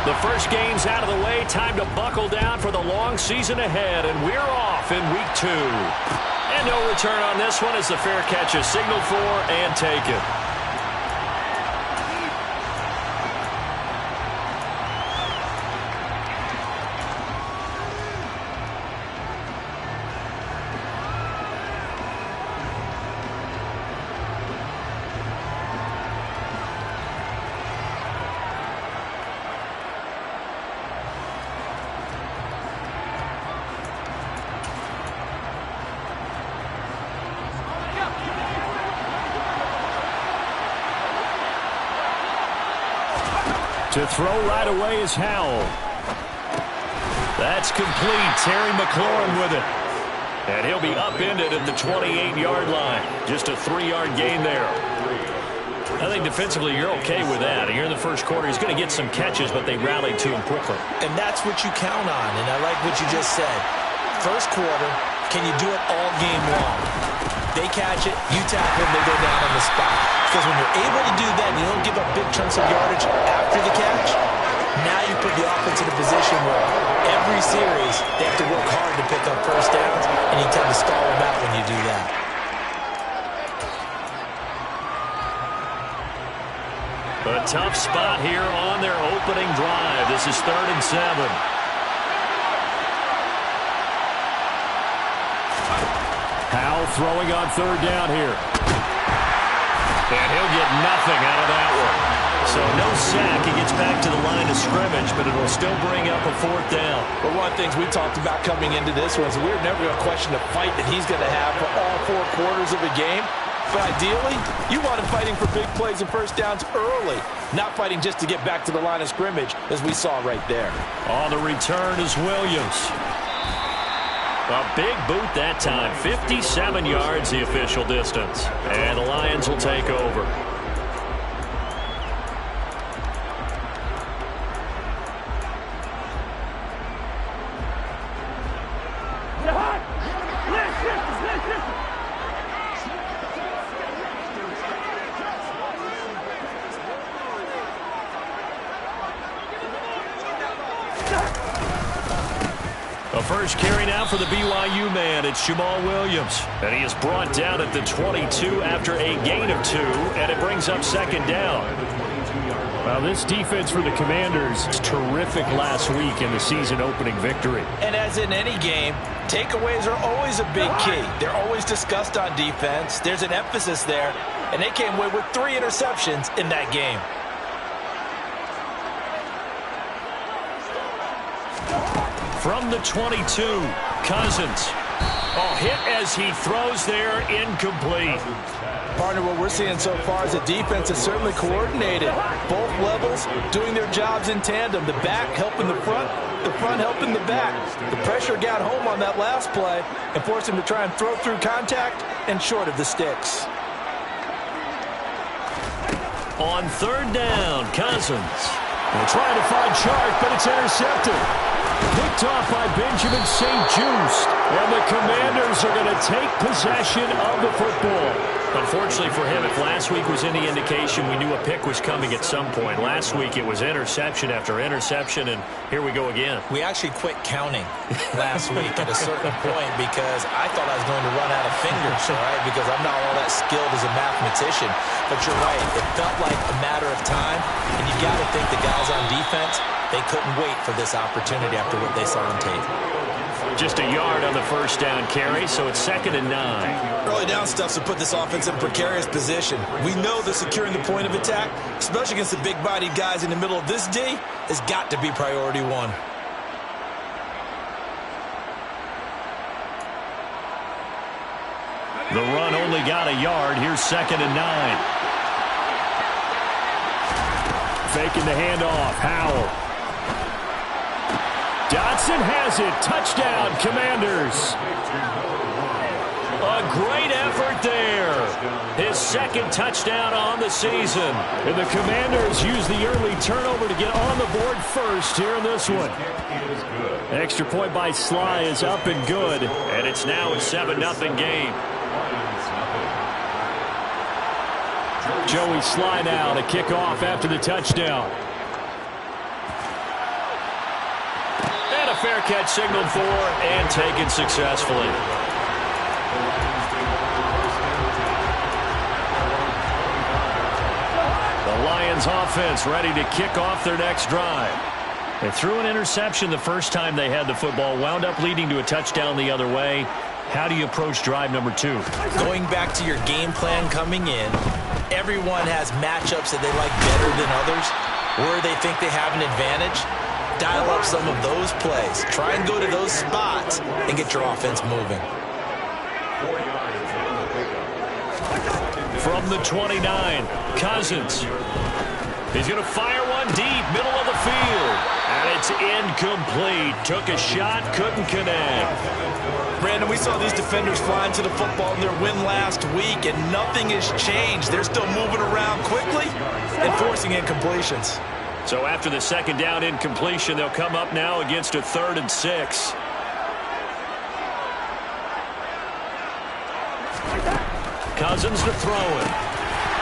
The first game's out of the way. Time to buckle down for the long season ahead, and we're off in week 2. And no return on this one as the fair catch is signaled for and taken. To throw right away is Howell. That's complete. Terry McLaurin with it. And he'll be upended at the 28-yard line. Just a 3-yard gain there. I think defensively you're okay with that. Here in the first quarter, he's going to get some catches, but they rallied to him quickly. And that's what you count on, and I like what you just said. First quarter, can you do it all game long? They catch it, you tackle them, they go down on the spot. Because when you're able to do that, and you don't give up big chunks of yardage after the catch, now you put the offense in a position where every series they have to work hard to pick up first downs, and you tend to stall them out when you do that. A tough spot here on their opening drive. This is 3rd and 7. Howell throwing on 3rd down here. And he'll get nothing out of that one. So no sack. He gets back to the line of scrimmage, but it will still bring up a 4th down. But one of the things we talked about coming into this one is we're never going to question the fight that he's going to have for all 4 quarters of the game. But ideally, you want him fighting for big plays and first downs early, not fighting just to get back to the line of scrimmage, as we saw right there. On the return is Williams. A big boot that time. 57 yards the official distance. And the Lions will take over. A first carry now for the BYU man. It's Jamal Williams. And he is brought down at the 22 after a gain of 2. And it brings up 2nd down. Well, this defense for the Commanders is terrific last week in the season opening victory. And as in any game, takeaways are always a big key. They're always discussed on defense. There's an emphasis there. And they came away with 3 interceptions in that game. From the 22, Cousins. Oh, hit as he throws there, incomplete. Partner, what we're seeing so far is the defense is certainly coordinated. Both levels doing their jobs in tandem. The back helping the front helping the back. The pressure got home on that last play and forced him to try and throw through contact and short of the sticks. On 3rd down, Cousins. They're trying to find Chark, but it's intercepted. Picked off by Benjamin St-Juste. And the Commanders are going to take possession of the football. Unfortunately for him, if last week was any indication, we knew a pick was coming at some point. Last week it was interception after interception, and here we go again. We actually quit counting last week at a certain point because I thought I was going to run out of fingers, all right, because I'm not all that skilled as a mathematician. But you're right, it felt like a matter of time, and you got to think the guys on defense, they couldn't wait for this opportunity after what they saw on tape. Just a yard on the first down carry, so it's 2nd and 9. Early down stuff's to put this offense in a precarious position. We know that securing the point of attack, especially against the big-bodied guys in the middle of this D, has got to be priority 1. The run only got a yard. Here's 2nd and 9. Faking the handoff. Howell. Dotson has it. Touchdown, Commanders. A great effort there. His 2nd touchdown on the season. And the Commanders use the early turnover to get on the board first here in this one. Extra point by Sly is up and good. And it's now a 7-0 game. Joey Sly now to kick off after the touchdown. a fair catch signaled for and taken successfully. The Lions offense ready to kick off their next drive. They threw an interception the first time they had the football, wound up leading to a touchdown the other way. How do you approach drive number 2? Going back to your game plan coming in, everyone has matchups that they like better than others, where they think they have an advantage. Dial up some of those plays. Try and go to those spots and get your offense moving. From the 29, Cousins. He's going to fire one deep, middle of the field. And it's incomplete. Took a shot, couldn't connect. Brandon, we saw these defenders flying to the football in their win last week, and nothing has changed. They're still moving around quickly and forcing incompletions. So after the second down incompletion, they'll come up now against a 3rd and 6. Cousins to throw it.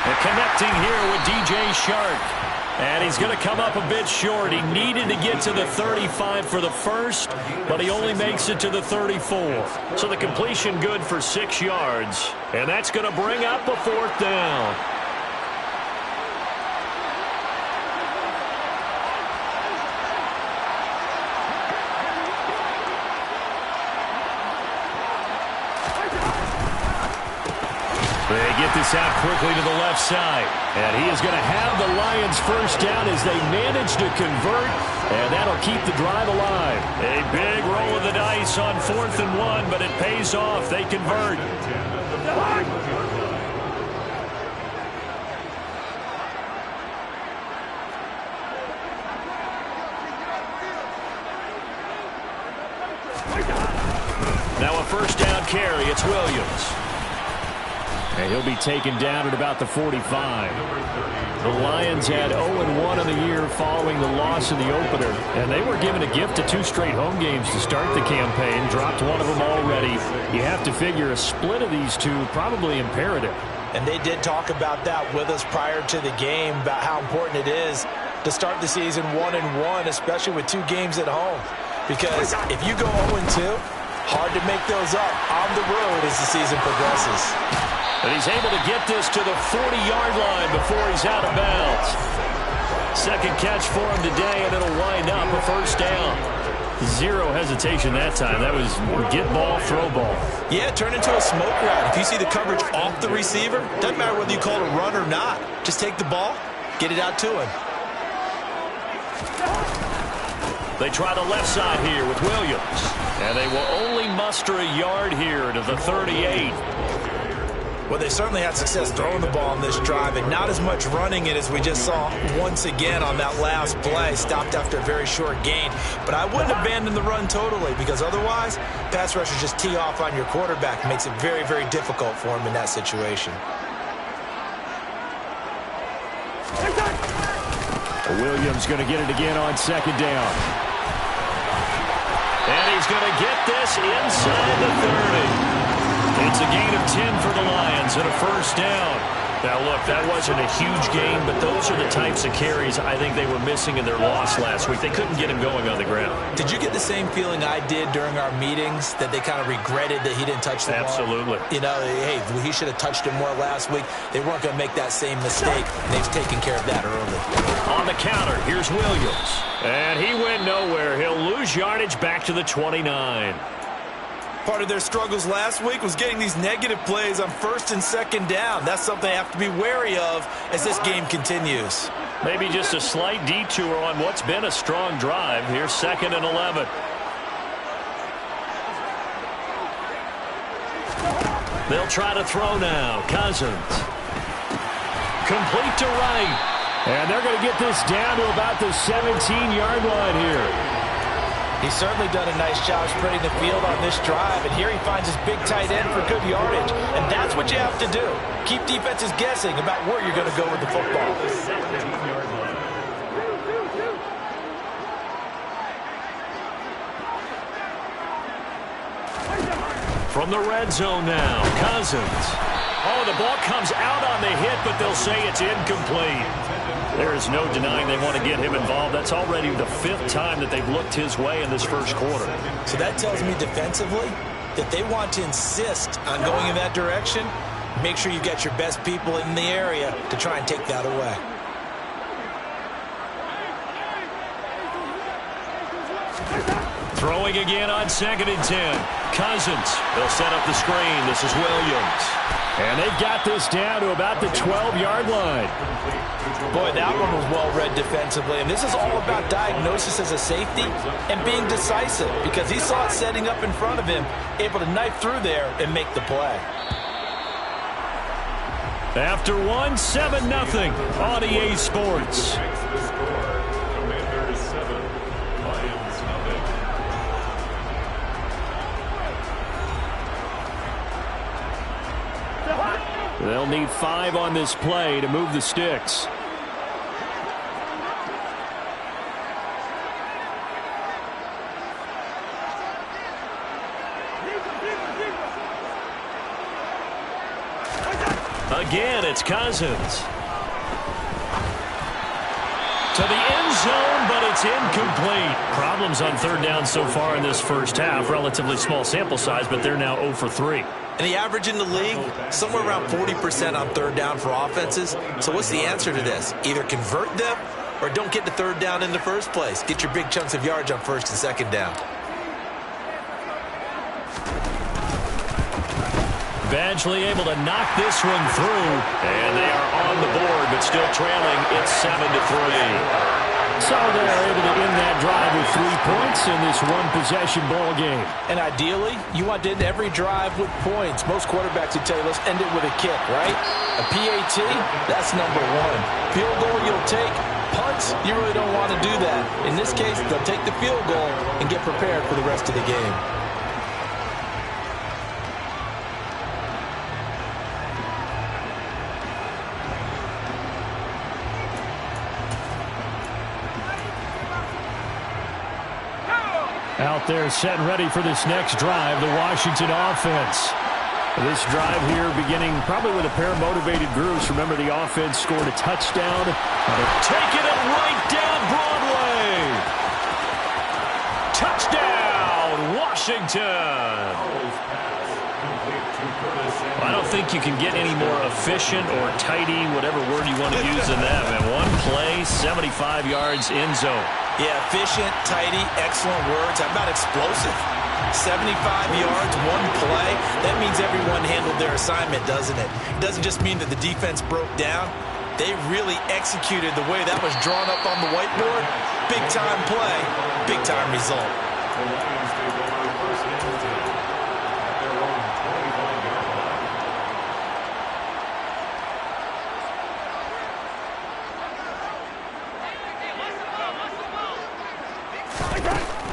And connecting here with DJ Chark. And he's going to come up a bit short. He needed to get to the 35 for the first, but he only makes it to the 34. So the completion good for 6 yards. And that's going to bring up a 4th down. They get this out quickly to the left side. And he is going to have the Lions first down as they manage to convert. And that'll keep the drive alive. A big roll of the dice on 4th and 1, but it pays off. They convert. Now a first down carry. It's Williams. And he'll be taken down at about the 45. The Lions had 0-1 in the year following the loss in the opener. And they were given a gift of 2 straight home games to start the campaign. Dropped one of them already. You have to figure a split of these two probably imperative. And they did talk about that with us prior to the game, about how important it is to start the season 1-1, especially with 2 games at home. Because if you go 0-2, hard to make those up on the road as the season progresses. And he's able to get this to the 40-yard line before he's out of bounds. Second catch for him today, and it'll wind up a first down. 0 hesitation that time. That was get ball, throw ball. Yeah, turn into a smoke route. If you see the coverage off the receiver, doesn't matter whether you call it a run or not. Just take the ball, get it out to him. They try the left side here with Williams. And they will only muster a yard here to the 38. Well, they certainly had success throwing the ball on this drive, and not as much running it as we just saw once again on that last play. Stopped after a very short gain. But I wouldn't abandon the run totally, because otherwise, pass rushers just tee off on your quarterback. It makes it very, very difficult for him in that situation. Williams going to get it again on second down. And he's going to get this inside the 30. It's a gain of 10 for the Lions and a first down. Now, look, that wasn't a huge gain, but those are the types of carries I think they were missing in their loss last week. They couldn't get him going on the ground. Did you get the same feeling I did during our meetings, that they kind of regretted that he didn't touch the ball? Absolutely. You know, hey, he should have touched it more last week. They weren't going to make that same mistake. They've taken care of that early. On the counter, here's Williams. And he went nowhere. He'll lose yardage back to the 29. Part of their struggles last week was getting these negative plays on 1st and 2nd down. That's something they have to be wary of as this game continues. Maybe just a slight detour on what's been a strong drive. Here's 2nd and 11. They'll try to throw now. Cousins. Complete to right. And they're going to get this down to about the 17-yard line here. He's certainly done a nice job spreading the field on this drive, and here he finds his big tight end for good yardage. And that's what you have to do. Keep defenses guessing about where you're going to go with the football. From the red zone now, Cousins. Oh, the ball comes out on the hit, but they'll say it's incomplete. There is no denying they want to get him involved. That's already the 5th time that they've looked his way in this first quarter. So that tells me defensively that they want to insist on going in that direction. Make sure you get your best people in the area to try and take that away. Throwing again on 2nd and 10. Cousins. They'll set up the screen. This is Williams. And they've got this down to about the 12-yard line. Boy, that one was well read defensively. And this is all about diagnosis as a safety and being decisive, because he saw it setting up in front of him, able to knife through there and make the play. After 7-0 on EA Sports. They'll need 5 on this play to move the sticks. Again, it's Cousins. To the end zone, but it's incomplete. Problems on 3rd down so far in this first half. Relatively small sample size, but they're now 0 for 3. And the average in the league, somewhere around 40% on 3rd down for offenses. So what's the answer to this? Either convert them or don't get to 3rd down in the first place. Get your big chunks of yards on 1st and 2nd down. Badgley able to knock this one through. And they are on the board, but still trailing. It's 7-3. So they're able to end that drive with 3 points in this one-possession ball game. And ideally, you want to end every drive with points. Most quarterbacks would tell you, let's end it with a kick, right? A PAT, that's number 1. Field goal you'll take. Punts, you really don't want to do that. In this case, they'll take the field goal and get prepared for the rest of the game. Out there set and ready for this next drive, the Washington offense. This drive here beginning probably with a pair of motivated groups. Remember, the offense scored a touchdown. Taking it right down Broadway. Touchdown, Washington. I don't think you can get any more efficient or tidy, whatever word you want to use in that. Man, one play, 75 yards in zone. Yeah, efficient, tidy, excellent words. How about explosive? 75 yards, one play. That means everyone handled their assignment, doesn't it? It doesn't just mean that the defense broke down. They really executed the way that was drawn up on the whiteboard. Big-time play, big-time result.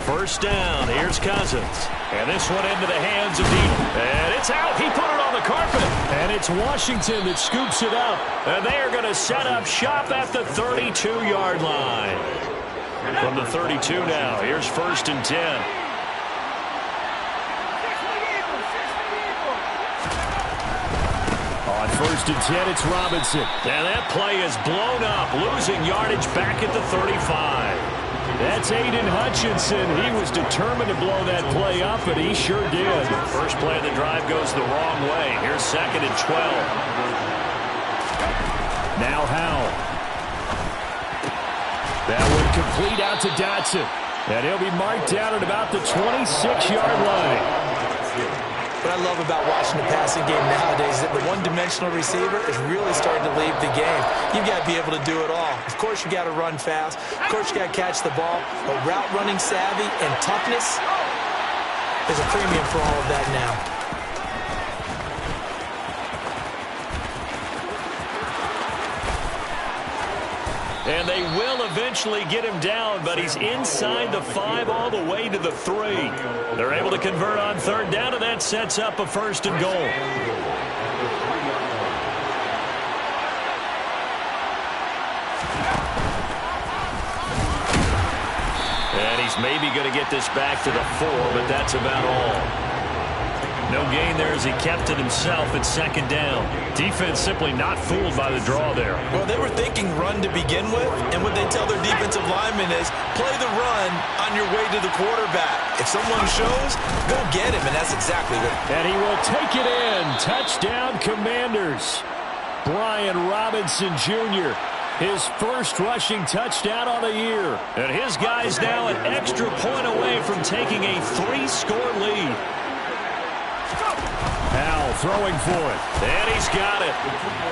First down, here's Cousins. And this one into the hands of Dean. And it's out. He put it on the carpet. And it's Washington that scoops it up. And they are going to set up shop at the 32-yard line. From the 32 now, here's 1st and 10. On 1st and 10, it's Robinson. And that play is blown up, losing yardage back at the 35. That's Aiden Hutchinson. He was determined to blow that play up, and he sure did. First play of the drive goes the wrong way. Here's 2nd and 12. Now Howell. That one complete out to Dotson. And he'll be marked down at about the 26-yard line. What I love about watching the passing game nowadays is that the one-dimensional receiver is really starting to leave the game. You've got to be able to do it all. Of course, you got to run fast. Of course, you got to catch the ball. But route running savvy and toughness is a premium for all of that now. And they will eventually get him down, but he's inside the 5 all the way to the 3. They're able to convert on 3rd down, and that sets up a 1st and goal. And he's maybe going to get this back to the 4, but that's about all. No gain there as he kept it himself at second down. Defense simply not fooled by the draw there. Well, they were thinking run to begin with, and what they tell their defensive linemen is play the run on your way to the quarterback. If someone shows, go get him, and that's exactly what. And he will take it in. Touchdown, Commanders. Brian Robinson Jr., his first rushing touchdown on the year. And his guys now an extra point away from taking a 3-score lead. Howell throwing for it. And he's got it.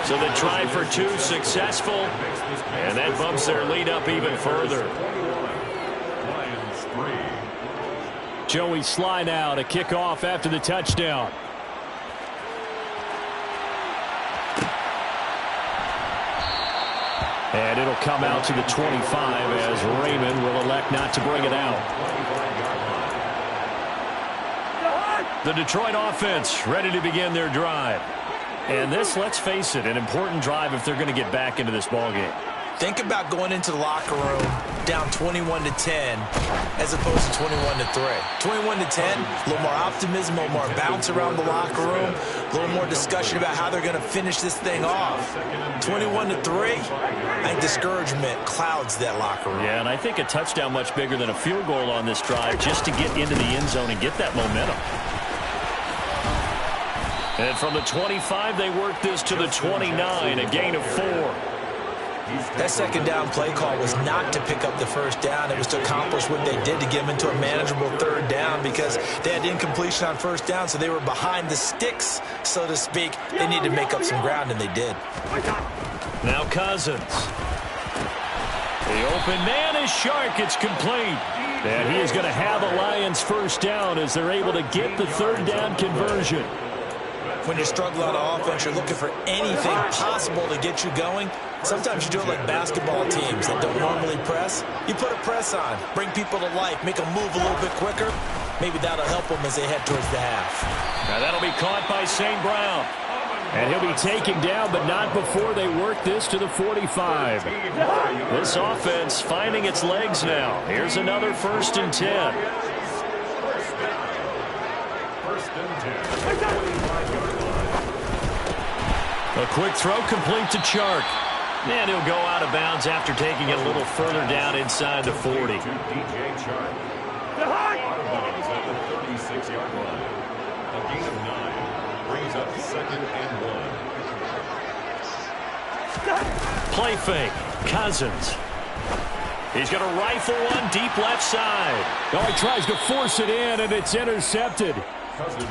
So the try for 2 successful. And that bumps their lead up even further. Joey Sly now to kick off after the touchdown. And it'll come out to the 25 as Raymond will elect not to bring it out. The Detroit offense ready to begin their drive. And this, let's face it, an important drive if they're going to get back into this ballgame. Think about going into the locker room down 21-10 as opposed to 21-3. 21-10, a little more optimism, a little more bounce around the locker room, a little more discussion about how they're going to finish this thing off. 21-3, I think discouragement clouds that locker room. Yeah, and I think a touchdown much bigger than a field goal on this drive just to get into the end zone and get that momentum. And from the 25, they work this to the 29, a gain of 4. That second down play call was not to pick up the first down. It was to accomplish what they did to get them into a manageable third down because they had incompletion on first down, so they were behind the sticks, so to speak. They needed to make up some ground, and they did. Now Cousins. The open man is Shark. It's complete. And he is going to have a Lions first down as they're able to get the third down conversion. When you struggle on offense, you're looking for anything possible to get you going. Sometimes you do it like basketball teams that don't normally press. You put a press on, bring people to life, make them move a little bit quicker. Maybe that'll help them as they head towards the half. Now that'll be caught by St. Brown. And he'll be taken down, but not before they work this to the 45. This offense finding its legs now. Here's another 1st and 10. A quick throw complete to Chark. And he'll go out of bounds after taking it a little further down inside the 40. Play fake. Cousins. He's going to rifle one deep left side. Oh, he tries to force it in, and it's intercepted.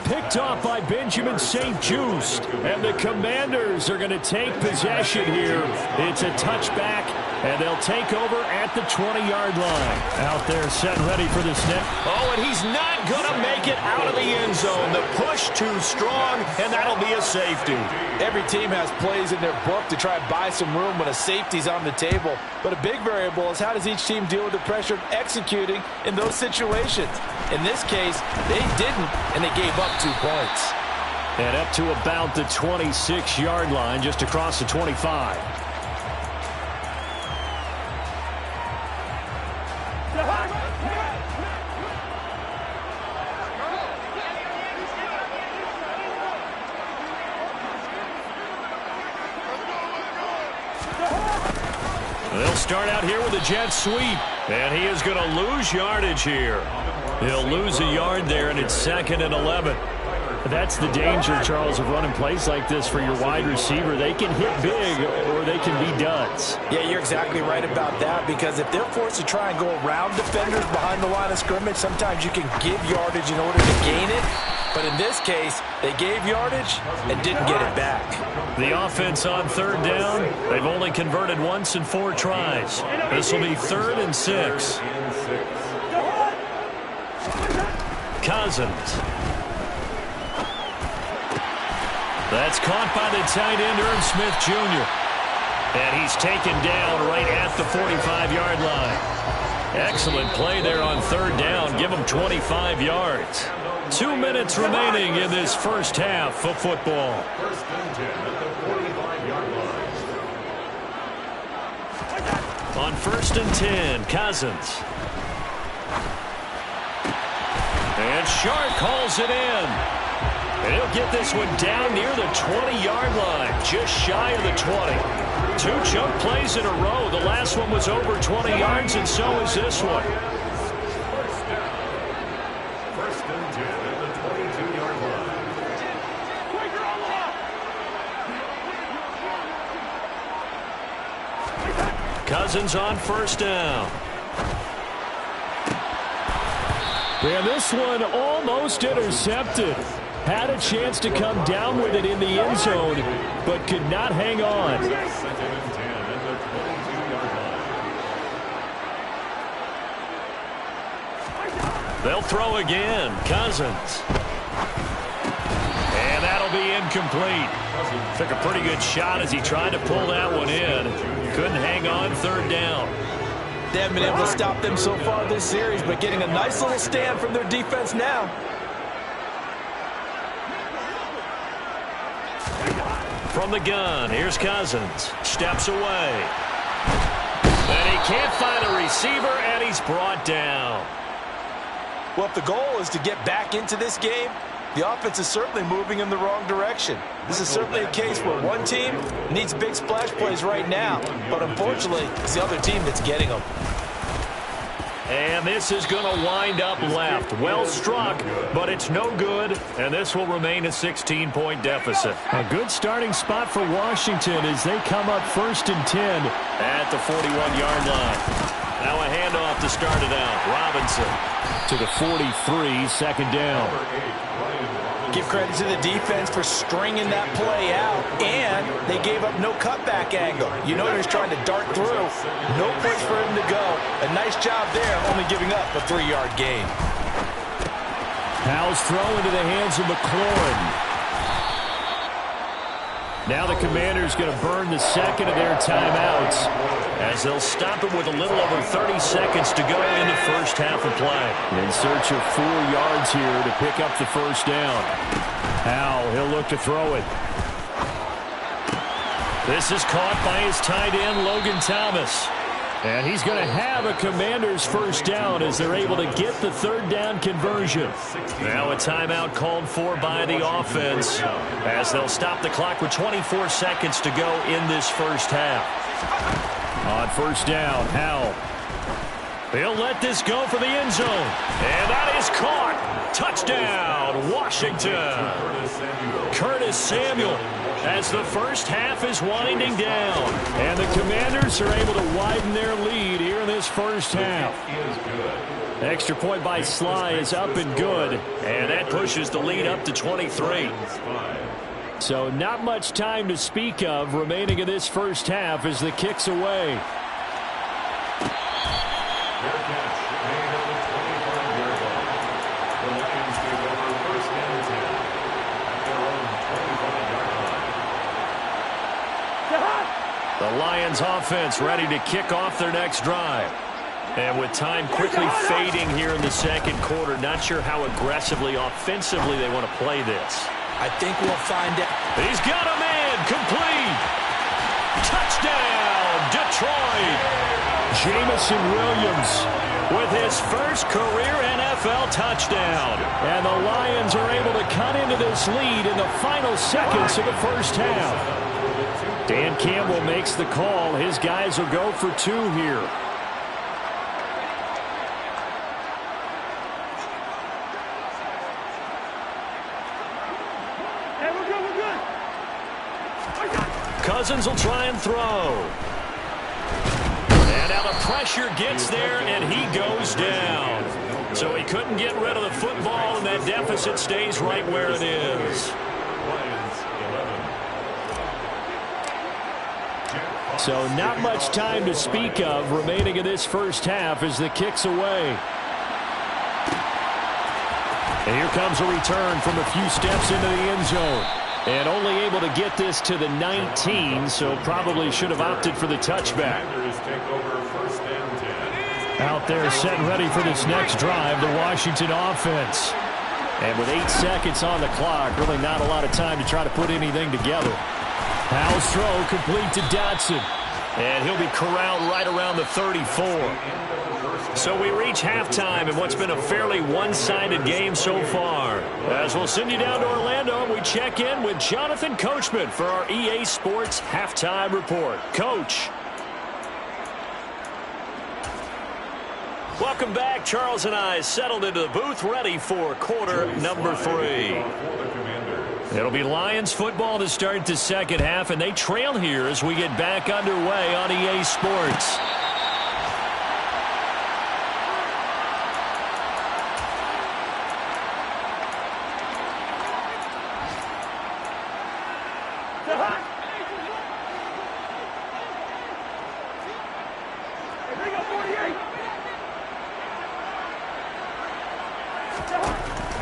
Picked off by Benjamin St-Juste. And the Commanders are going to take possession here. It's a touchback, and they'll take over at the 20-yard line. Out there set ready for the snap. Oh, and he's not going to make it out of the end zone. The push too strong, and that'll be a safety. Every team has plays in their book to try and buy some room when a safety's on the table. But a big variable is how does each team deal with the pressure of executing in those situations. In this case, they didn't, and they gave up 2 points. And up to about the 26-yard line, just across the 25. They'll start out here with a jet sweep, and he is going to lose yardage here. He'll lose a yard there, and it's 2nd and 11. That's the danger, Charles, of running plays like this for your wide receiver. They can hit big, or they can be duds. Yeah, you're exactly right about that, because if they're forced to try and go around defenders behind the line of scrimmage, sometimes you can give yardage in order to gain it. But in this case, they gave yardage and didn't get it back. The offense on 3rd down, they've only converted once in 4 tries. This will be 3rd and 6. Cousins. That's caught by the tight end, Irv Smith Jr. And he's taken down right at the 45-yard line. Excellent play there on 3rd down. Give him 25 yards. 2 minutes remaining in this first half of football. On 1st and 10, Cousins. And Shark calls it in. And he'll get this one down near the 20-yard line, just shy of the 20. 2 chunk plays in a row. The last one was over 20 yards, and so is this one. First and 10 at the 22-yard line. Cousins on first down. And this one almost intercepted. Had a chance to come down with it in the end zone, but could not hang on. Second and 10 at the 22-yard line. They'll throw again. Cousins. And that'll be incomplete. Took a pretty good shot as he tried to pull that one in. Couldn't hang on third down. They haven't been able to stop them so far this series, but getting a nice little stand from their defense now. From the gun, here's Cousins. Steps away. And he can't find a receiver, and he's brought down. Well, if the goal is to get back into this game, the offense is certainly moving in the wrong direction. This is certainly a case where one team needs big splash plays right now, but unfortunately, it's the other team that's getting them. And this is going to wind up left. Well struck, but it's no good, and this will remain a 16-point deficit. A good starting spot for Washington as they come up first and 10. At the 41-yard line. Now a handoff to start it out. Robinson To the 43, second down. Give credit to the defense for stringing that play out, and they gave up no cutback angle. You know he was trying to dart through. No place for him to go. A nice job there, only giving up a 3-yard gain. Powell's throw into the hands of McLaurin. Now the Commanders going to burn the second of their timeouts as they'll stop it with a little over 30 seconds to go in the first half of play. In search of 4 yards here to pick up the first down. Powell, he'll look to throw it. This is caught by his tight end, Logan Thomas. And he's going to have a Commanders first down as they're able to get the third down conversion. Now a timeout called for by the offense as they'll stop the clock with 24 seconds to go in this first half. On first down, Howell. He'll let this go for the end zone. And that is caught. Touchdown, Washington. Curtis Samuel. As the first half is winding down. And the Commanders are able to widen their lead here in this first half. Extra point by Sly is up and good. And that pushes the lead up to 23. So not much time to speak of remaining in this first half as the kick's away. The Lions offense ready to kick off their next drive. And with time quickly fading here in the second quarter, not sure how aggressively, offensively they want to play this. I think we'll find out. He's got a man complete. Touchdown, Detroit. Jameson Williams with his first career NFL touchdown. And the Lions are able to cut into this lead in the final seconds of the first half. Dan Campbell makes the call. His guys will go for 2 here. Hey, we're good. Cousins will try and throw. And now the pressure gets there, and he goes down. So he couldn't get rid of the football, and that deficit stays right where it is. So not much time to speak of remaining in this first half as the kick's away. And here comes a return from a few steps into the end zone. And only able to get this to the 19, so probably should have opted for the touchback. Out there set and ready for this next drive, the Washington offense. And with 8 seconds on the clock, really not a lot of time to try to put anything together. Powell's throw complete to Dotson. And he'll be corralled right around the 34. So we reach halftime in what's been a fairly one-sided game so far. As we'll send you down to Orlando, and we check in with Jonathan Coachman for our EA Sports Halftime Report. Coach. Welcome back. Charles and I settled into the booth ready for quarter number 3. It'll be Lions football to start the second half, and they trail here as we get back underway on EA Sports.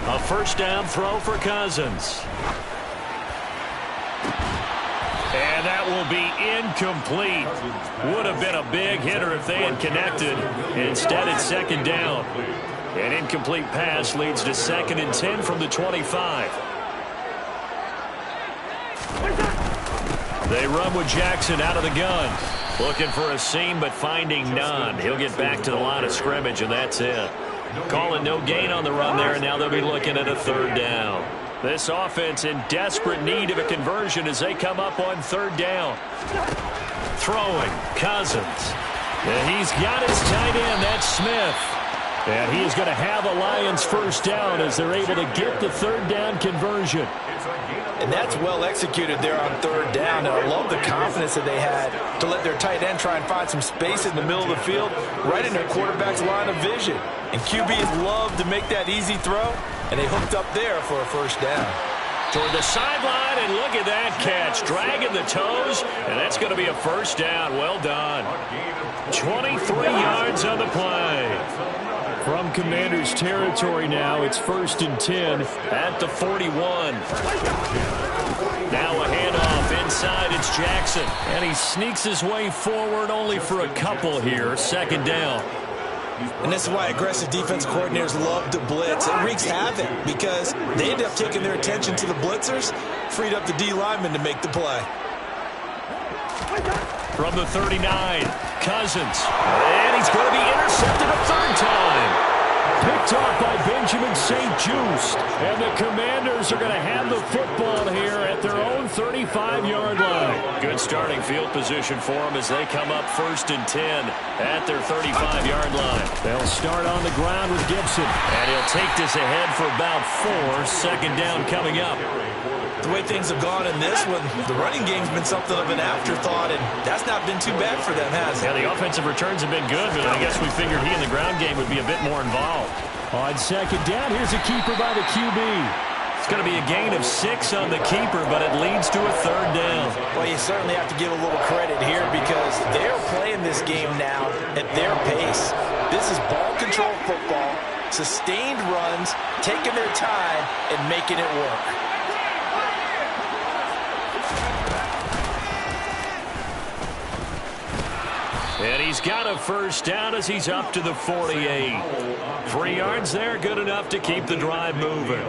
A first down throw for Cousins. And that will be incomplete. Would have been a big hitter if they had connected. Instead, it's second down. An incomplete pass leads to 2nd and 10 from the 25. They run with Jackson out of the gun. Looking for a seam, but finding none. He'll get back to the line of scrimmage, and that's it. Calling no gain on the run there, and now they'll be looking at a third down. This offense in desperate need of a conversion as they come up on third down. Throwing, Cousins. And he's got his tight end, that's Smith. And he is going to have a Lions first down as they're able to get the third down conversion. And that's well executed there on third down. And I love the confidence that they had to let their tight end try and find some space in the middle of the field, right in their quarterback's line of vision. And QBs love to make that easy throw, and they hooked up there for a first down. Toward the sideline, and look at that catch. Dragging the toes, and that's going to be a first down. Well done. 23 yards on the play. From Commanders territory now, it's 1st and 10 at the 41. Now a handoff inside, it's Jackson. And he sneaks his way forward only for a couple here. Second down. And this is why aggressive defense coordinators love to blitz. It wreaks havoc because they end up taking their attention to the blitzers, freed up the D lineman to make the play. From the 39, Cousins. And he's going to be intercepted a third time. Picked off by Benjamin St-Juste. And the Commanders are going to have the football here at their own 35-yard line. Good starting field position for them as they come up 1st and 10 at their 35-yard line. They'll start on the ground with Gibson. And he'll take this ahead for about 4. Second down coming up. The way things have gone in this one, the running game's been something of an afterthought, and that's not been too bad for them, has it? Yeah, the offensive returns have been good, but I guess we figured he in the ground game would be a bit more involved. On second down, here's a keeper by the QB. It's going to be a gain of 6 on the keeper, but it leads to a third down. Well, you certainly have to give a little credit here because they're playing this game now at their pace. This is ball control football, sustained runs, taking their time, and making it work. And he's got a first down as he's up to the 48. 3 yards there, good enough to keep the drive moving.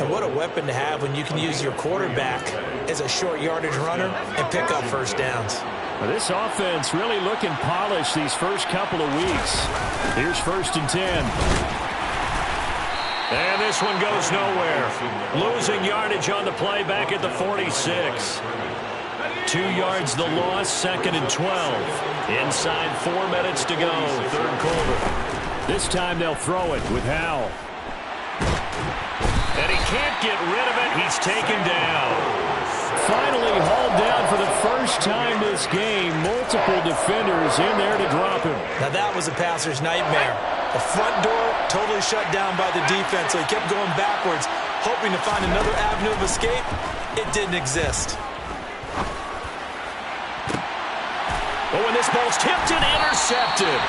And what a weapon to have when you can use your quarterback as a short yardage runner and pick up first downs. Well, this offense really looking polished these first couple of weeks. Here's 1st and 10. And this one goes nowhere. Losing yardage on the play back at the 46. 2 yards the loss, 2nd and 12. Inside 4 minutes to go, third quarter. This time they'll throw it with Howell. And he can't get rid of it. He's taken down. Finally hauled down for the first time this game. Multiple defenders in there to drop him. Now that was a passer's nightmare. The front door totally shut down by the defense, so he kept going backwards, hoping to find another avenue of escape. It didn't exist. Oh, and this ball's tipped and intercepted.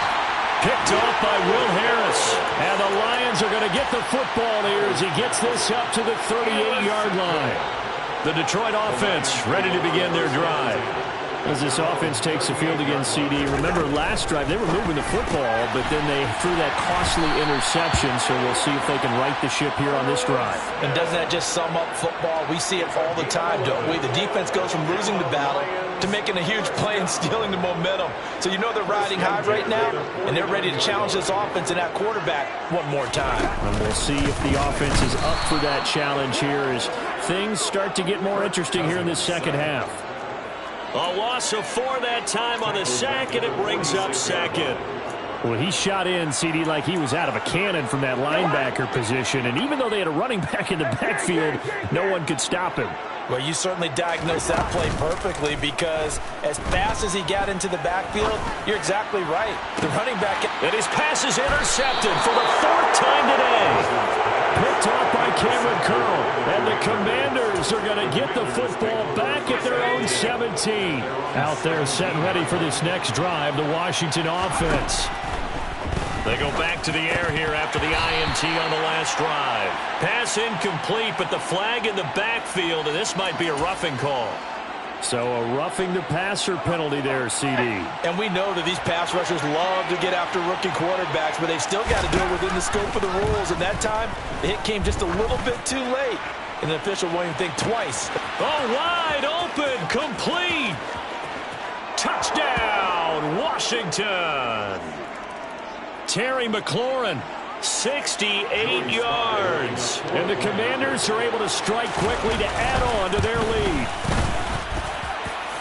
Picked off by Will Harris. And the Lions are going to get the football here as he gets this up to the 38-yard line. The Detroit offense ready to begin their drive. As this offense takes the field against CD. Remember, last drive, they were moving the football, but then they threw that costly interception, so we'll see if they can right the ship here on this drive. And doesn't that just sum up football? We see it all the time, don't we? The defense goes from losing the battle to making a huge play and stealing the momentum. So you know they're riding high right now, and they're ready to challenge this offense and that quarterback one more time. And we'll see if the offense is up for that challenge here as things start to get more interesting here in the second half. A loss of 4 that time on the sack, and it brings up second. Well, he shot in, CD, like he was out of a cannon from that linebacker position. And even though they had a running back in the backfield, no one could stop him. Well, you certainly diagnosed that play perfectly because as fast as he got into the backfield, you're exactly right. The running back... And his pass is intercepted for the 4th time today. Picked off by Cameron Curl. And the Commanders are going to get the football back at their own 17. Out there set and ready for this next drive, the Washington offense. They go back to the air here after the INT on the last drive. Pass incomplete, but the flag in the backfield, and this might be a roughing call. So a roughing the passer penalty there, CD. And we know that these pass rushers love to get after rookie quarterbacks, but they've still got to do it within the scope of the rules. And that time, the hit came just a little bit too late. And the official won't even think twice. Oh, wide open, complete. Touchdown, Washington. Terry McLaurin, 68 yards. And the Commanders are able to strike quickly to add on to their lead.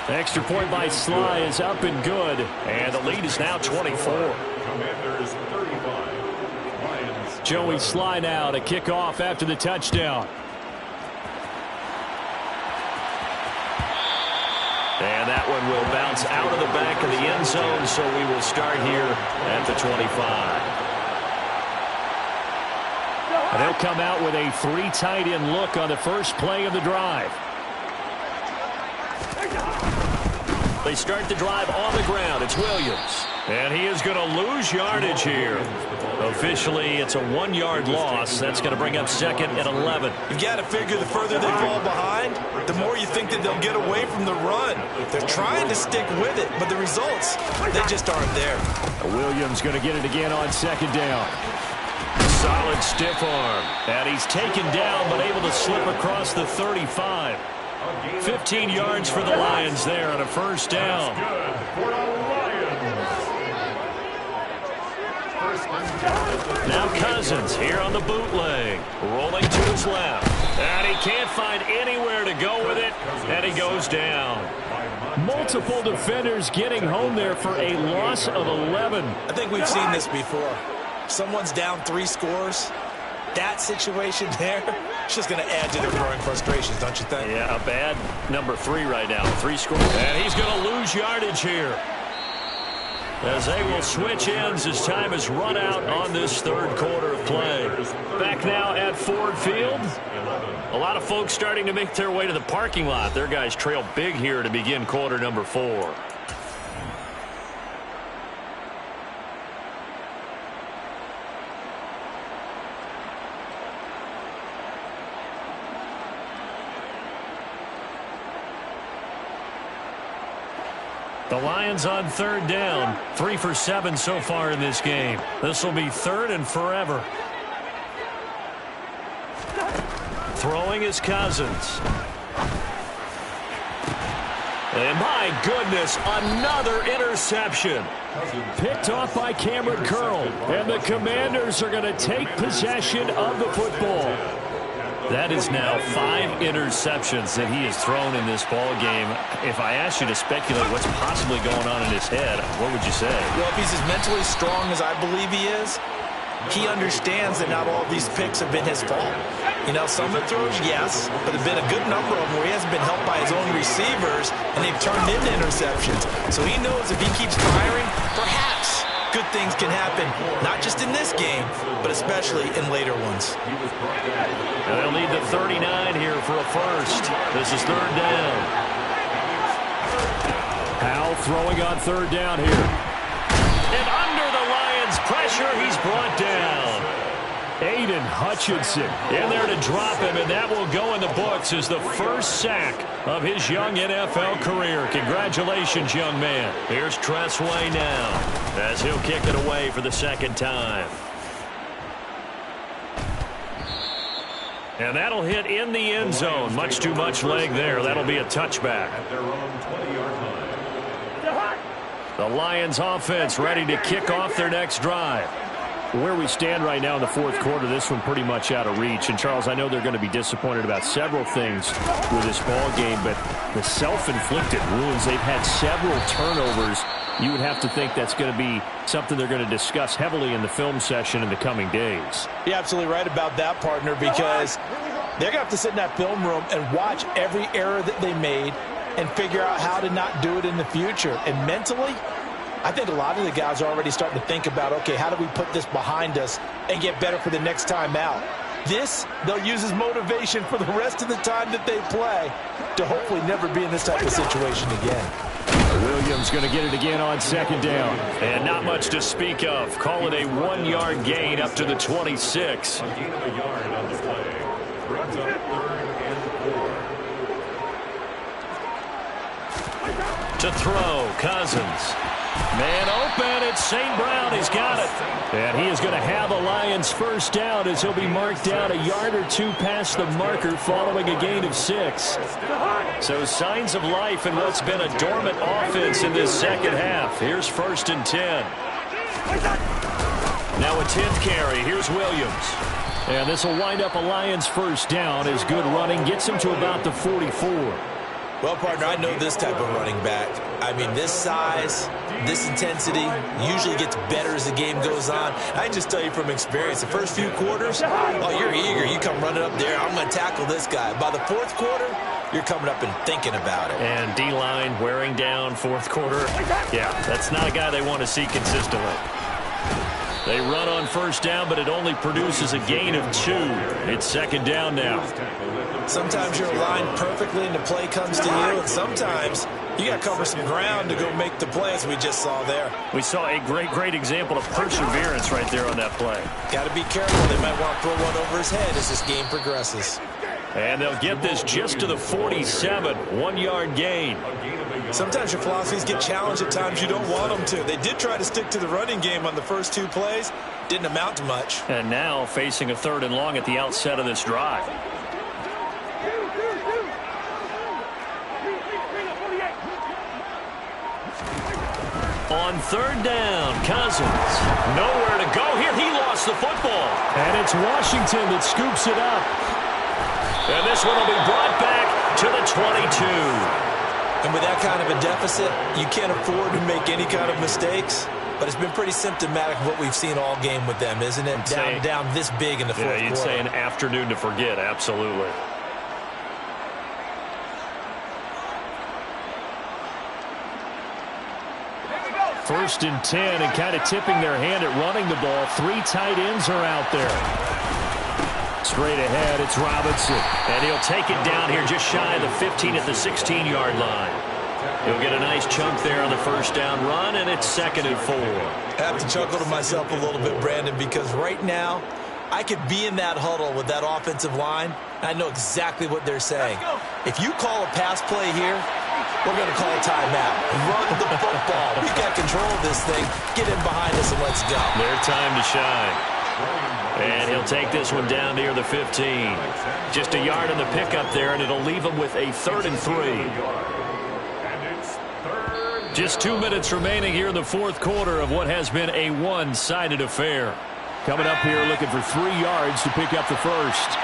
Extra point by Sly is up and good. And the lead is now 24. Commanders 35. Lions. Joey Sly now to kick off after the touchdown. And that one will bounce out of the back of the end zone, so we will start here at the 25. And they'll come out with a 3 tight end look on the first play of the drive. They start the drive on the ground. It's Williams. And he is going to lose yardage here. Officially, it's a 1-yard loss. That's going to bring up second and 11. You've got to figure the further they fall behind, the more you think that they'll get away from the run. They're trying to stick with it, but the results, they just aren't there. Williams going to get it again on second down. Solid stiff arm. And he's taken down, but able to slip across the 35. 15 yards for the Lions there on a first down. Now Cousins here on the bootleg. Rolling to his left. And he can't find anywhere to go with it. And he goes down. Multiple defenders getting home there for a loss of 11. I think we've seen this before. Someone's down 3 scores. That situation there, it's just going to add to their growing frustrations, don't you think? Yeah, a bad number 3 right now. 3 scores. And he's going to lose yardage here, as they will switch ends as time is run out on this third quarter of play. Back now at Ford Field. A lot of folks starting to make their way to the parking lot. Their guys trail big here to begin quarter number 4. The Lions on third down. 3 for 7 so far in this game. This will be third and forever. Throwing is Cousins. And my goodness, another interception. Picked off by Cameron Curl. And the Commanders are going to take possession of the football. That is now 5 interceptions that he has thrown in this ball game. If I asked you to speculate what's possibly going on in his head, what would you say? Well, if he's as mentally strong as I believe he is, he understands that not all of these picks have been his fault. You know, some of the throws, yes, but there have been a good number of them where he hasn't been helped by his own receivers, and they've turned into interceptions. So he knows if he keeps firing, perhaps good things can happen, not just in this game, but especially in later ones. And they'll need the 39 here for a first. This is third down. Powell throwing on third down here. And under the Lions' pressure, he's brought down. Aiden Hutchinson in there to drop him, and that will go in the books as the first sack of his young NFL career. Congratulations, young man. Here's Tressway now as he'll kick it away for the second time. And that'll hit in the end zone. Much too much leg there. That'll be a touchback. At their own 20-yard line. The Lions offense ready to kick off their next drive. Where we stand right now in the fourth quarter, this one pretty much out of reach. And, Charles, I know they're going to be disappointed about several things with this ball game, but the self-inflicted wounds, they've had several turnovers. You would have to think that's going to be something they're going to discuss heavily in the film session in the coming days. You're absolutely right about that, partner, because they're going to have to sit in that film room and watch every error that they made and figure out how to not do it in the future. And mentally, I think a lot of the guys are already starting to think about, okay, how do we put this behind us and get better for the next time out? This, they'll use as motivation for the rest of the time that they play to hopefully never be in this type of situation again. Williams going to get it again on second down. And not much to speak of. Call it a 1-yard gain up to the 26. A gain of a yard on the play. Brings up 3rd and 4. To throw, Cousins. Man open, it's St. Brown. He's got it. And he is going to have a Lions first down as he'll be marked down a yard or two past the marker following a gain of 6. So signs of life in what's been a dormant offense in this second half. Here's 1st and 10. Now a 10th carry. Here's Williams. And this will wind up a Lions first down as good running gets him to about the 44. Well, partner, I know this type of running back. I mean, this size, this intensity usually gets better as the game goes on. I can just tell you from experience, the first few quarters, oh, you're eager. You come running up there, I'm going to tackle this guy. By the fourth quarter, you're coming up and thinking about it. And D-line wearing down fourth quarter. Yeah, that's not a guy they want to see consistently. They run on first down, but it only produces a gain of 2. It's second down now. Sometimes you're aligned perfectly and the play comes to you, and sometimes you got to cover some ground to go make the play, as we just saw there. We saw a great example of perseverance right there on that play. Got to be careful. They might want to throw one over his head as this game progresses. And they'll get this just to the 47, 1-yard gain. Sometimes your philosophies get challenged at times you don't want them to. They did try to stick to the running game on the first 2 plays. Didn't amount to much. And now facing a 3rd and long at the outset of this drive. On 3rd down, Cousins. Nowhere to go here. He lost the football. And it's Washington that scoops it up. And this one will be brought back to the 22. And with that kind of a deficit, you can't afford to make any kind of mistakes. But it's been pretty symptomatic of what we've seen all game with them, isn't it? Down this big in the fourth quarter. Yeah, you'd say an afternoon to forget, absolutely. First and 10, and kind of tipping their hand at running the ball. 3 tight ends are out there. Straight ahead, it's Robinson. And he'll take it down here just shy of the 15 at the 16-yard line. He'll get a nice chunk there on the first down run, and it's 2nd and 4. I have to chuckle to myself a little bit, Brandon, because right now I could be in that huddle with that offensive line. I know exactly what they're saying. If you call a pass play here, we're going to call a timeout. Run the football. We've got control of this thing. Get in behind us and let's go. Their time to shine. And he'll take this one down near the 15. Just a yard on the pickup there, and it'll leave him with a 3rd and 3. Just 2 minutes remaining here in the fourth quarter of what has been a one-sided affair. Coming up here looking for 3 yards to pick up the first.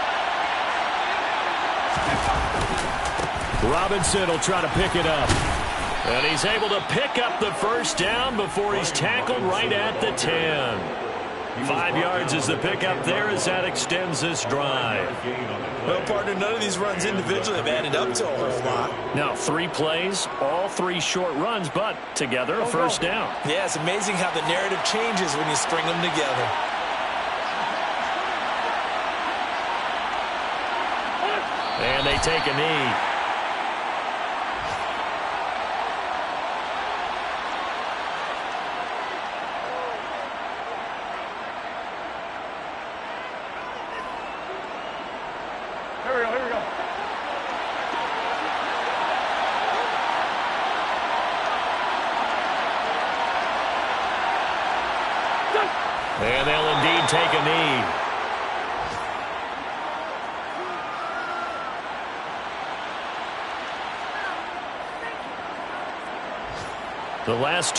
Robinson will try to pick it up. And he's able to pick up the first down before he's tackled right at the 10. 5 yards is the pickup there as that extends this drive. Well, partner, none of these runs individually have added up to a whole lot. Now, 3 plays, all 3 short runs, but together a first down. Yeah, it's amazing how the narrative changes when you string them together. And they take a knee. And they'll indeed take a knee. The last